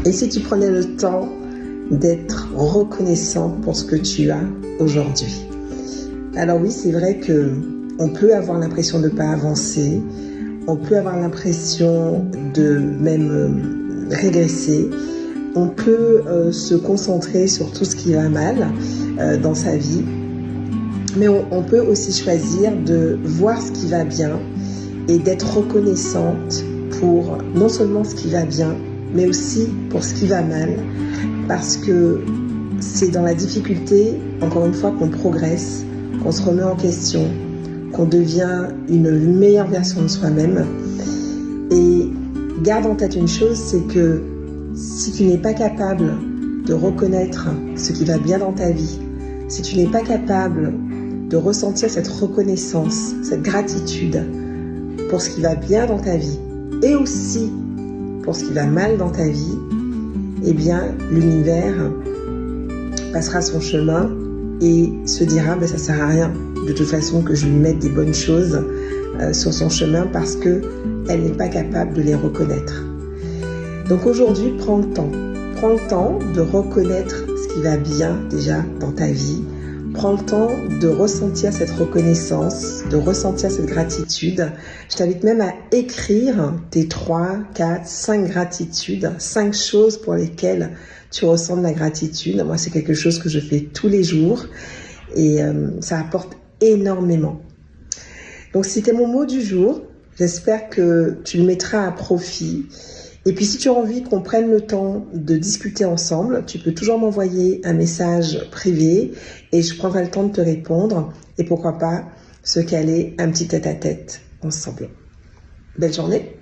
Et si tu prenais le temps d'être reconnaissant pour ce que tu as aujourd'hui? Alors oui, c'est vrai que on peut avoir l'impression de ne pas avancer, on peut avoir l'impression de même régresser, on peut se concentrer sur tout ce qui va mal dans sa vie, mais on peut aussi choisir de voir ce qui va bien et d'être reconnaissante pour non seulement ce qui va bien, mais aussi pour ce qui va mal, parce que c'est dans la difficulté, encore une fois, qu'on progresse, qu'on se remet en question, qu'on devient une meilleure version de soi-même. Et garde en tête une chose, c'est que si tu n'es pas capable de reconnaître ce qui va bien dans ta vie, si tu n'es pas capable de ressentir cette reconnaissance, cette gratitude pour ce qui va bien dans ta vie et aussi pour ce qui va mal dans ta vie, eh bien l'univers passera son chemin et se dira ça sert à rien de toute façon que je lui mette des bonnes choses sur son chemin parce qu'elle n'est pas capable de les reconnaître. Donc aujourd'hui, prends le temps de reconnaître ce qui va bien déjà dans ta vie. Prends le temps de ressentir cette reconnaissance, de ressentir cette gratitude. Je t'invite même à écrire tes 3, 4, 5 gratitudes, 5 choses pour lesquelles tu ressens de la gratitude. Moi, c'est quelque chose que je fais tous les jours et ça apporte énormément. Donc, c'était mon mot du jour. J'espère que tu le mettras à profit. Et puis, si tu as envie qu'on prenne le temps de discuter ensemble, tu peux toujours m'envoyer un message privé et je prendrai le temps de te répondre. Et pourquoi pas se caler un petit tête-à-tête ensemble. Belle journée!